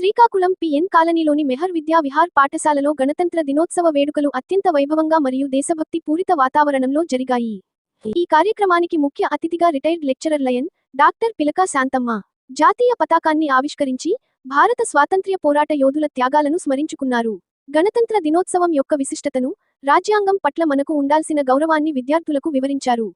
Srikakulam PN కాలనీలోని మెహర్ విద్యా విహార్ పాఠశాలలో గణతంత్ర దినోత్సవ వేడుకలు అత్యంత వైభవంగా మరియు దేశభక్తి పూరిత వాతావరణంలో జరిగాయి. ఈ కార్యక్రమానికి ముఖ్య అతిథిగా retired lecturer lion doctor Pilaka Shanthamma జాతీయ పతాకాన్ని ఆవిష్కరించి భారత స్వాతంత్ర్య పోరాట యోధుల త్యాగాలను స్మరించుకున్నారు. గణతంత్ర దినోత్సవం యొక్క విశిష్టతను, రాజ్యాంగం పట్ల మనకు ఉండాల్సిన గౌరవాన్ని విద్యార్థులకు వివరించారు.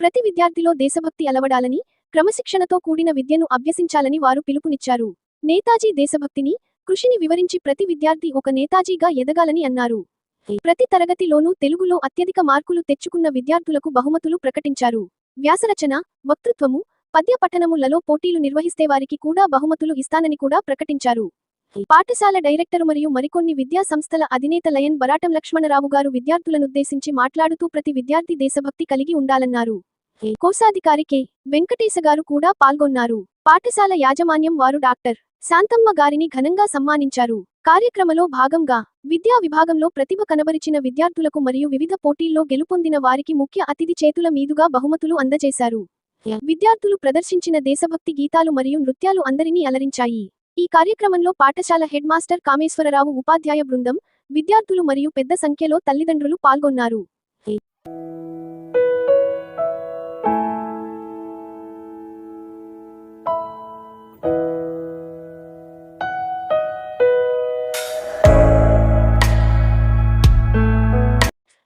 ప్రతి విద్యార్థిలో దేశభక్తి అలవడాలని, క్రమశిక్షణతో కూడిన విద్యను అభ్యసించాలని వారు పిలుపునిచ్చారు. నేతాజీ దేశభక్తిని, కృషిని వివరించి ప్రతి విద్యార్థి ఒక నేతాజీగా ఎదగాలని అన్నారు. ప్రతి తరగతిలోనూ తెలుగులో అత్యధిక మార్కులు తెచ్చుకున్న విద్యార్థులకు బహుమతులు ప్రకటించారు. వ్యాసరచన, వక్తృత్వము, పద్య పఠనములలో పోటీలు నిర్వహిస్తే వారికి కూడా బహుమతులు ఇస్తానని కూడా ప్రకటించారు. పాఠశాల డైరెక్టరు మరియు మరికొన్ని విద్యా సంస్థల అధినేత లయన్ బరాటం లక్ష్మణరావు గారు విద్యార్థులనుద్దేశించి మాట్లాడుతూ ప్రతి విద్యార్థి దేశభక్తి కలిగి ఉండాలన్నారు. కోశాధికారి కె. వెంకటేశ గారు కూడా పాల్గొన్నారు. పాఠశాల యాజమాన్యం వారు డాక్టర్ శాంతమ్మ గారిని ఘనంగా సన్మానించారు. కార్యక్రమలో భాగంగా విద్యా విభాగంలో ప్రతిభ కనబరిచిన విద్యార్థులకు మరియు వివిధ పోటీల్లో గెలుపొందిన వారికి ముఖ్య అతిథి చేతుల మీదుగా బహుమతులు అందజేశారు. విద్యార్థులు ప్రదర్శించిన దేశభక్తి గీతాలు మరియు నృత్యాలు అందరినీ అలరించాయి. ఈ కార్యక్రమంలో పాఠశాల హెడ్ మాస్టర్ కామేశ్వరరావు, ఉపాధ్యాయ బృందం, విద్యార్థులు మరియు పెద్ద సంఖ్యలో తల్లిదండ్రులు పాల్గొన్నారు.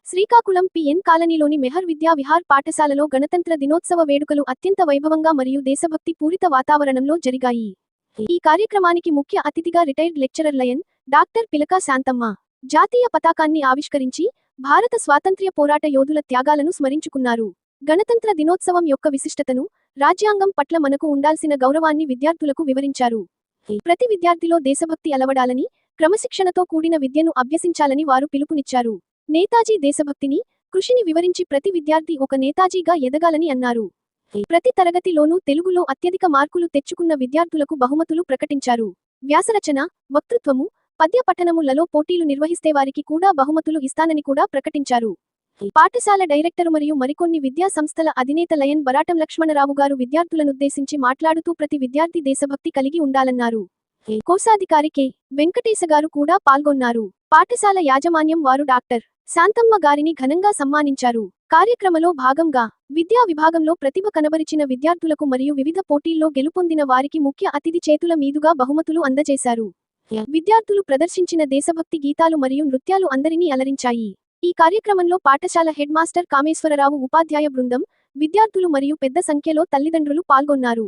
శ్రీకాకుళం పిఎన్ కాలనీలోని మెహర్ విద్యా విహార్ పాఠశాలలో గణతంత్ర దినోత్సవ వేడుకలు అత్యంత వైభవంగా మరియు దేశభక్తి పూరిత వాతావరణంలో జరిగాయి. ఈ కార్యక్రమానికి ముఖ్య అతిథిగా retired lecturer lion doctor Pilaka Shanthamma జాతీయ పతాకాన్ని ఆవిష్కరించి భారత స్వాతంత్ర్య పోరాట యోధుల త్యాగాలను స్మరించుకున్నారు. గణతంత్ర దినోత్సవం యొక్క విశిష్టతను, రాజ్యాంగం పట్ల మనకు ఉండాల్సిన గౌరవాన్ని విద్యార్థులకు వివరించారు. ప్రతి విద్యార్థిలో దేశభక్తి అలవడాలని, క్రమశిక్షణతో కూడిన విద్యను అభ్యసించాలని వారు పిలుపునిచ్చారు. నేతాజీ దేశభక్తిని, కృషిని వివరించి ప్రతి విద్యార్థి ఒక నేతాజీగా ఎదగాలని అన్నారు. ప్రతి తరగతిలోనూ తెలుగులో అత్యధిక మార్కులు తెచ్చుకున్న విద్యార్థులకు బహుమతులు ప్రకటించారు. వ్యాసరచన, వక్తృత్వము, పద్య పఠనములలో పోటీలు నిర్వహిస్తే వారికి కూడా బహుమతులు ఇస్తానని కూడా ప్రకటించారు. పాఠశాల డైరెక్టరు మరియు మరికొన్ని విద్యా సంస్థల అధినేత లయన్ బరాటం లక్ష్మణరావు గారు విద్యార్థులనుద్దేశించి మాట్లాడుతూ ప్రతి విద్యార్థి దేశభక్తి కలిగి ఉండాలన్నారు. కోశాధికారి కె. వెంకటేశ గారు కూడా పాల్గొన్నారు. పాఠశాల యాజమాన్యం వారు డాక్టర్ శాంతమ్మ గారిని ఘనంగా సన్మానించారు. కార్యక్రమలో భాగంగా విద్యా విభాగంలో ప్రతిభ కనబరిచిన విద్యార్థులకు మరియు వివిధ పోటీల్లో గెలుపొందిన వారికి ముఖ్య అతిథి చేతుల మీదుగా బహుమతులు అందజేశారు. విద్యార్థులు ప్రదర్శించిన దేశభక్తి గీతాలు మరియు నృత్యాలు అందరినీ అలరించాయి. ఈ కార్యక్రమంలో పాఠశాల హెడ్ మాస్టర్ కామేశ్వరరావు, ఉపాధ్యాయ బృందం, విద్యార్థులు మరియు పెద్ద సంఖ్యలో తల్లిదండ్రులు పాల్గొన్నారు.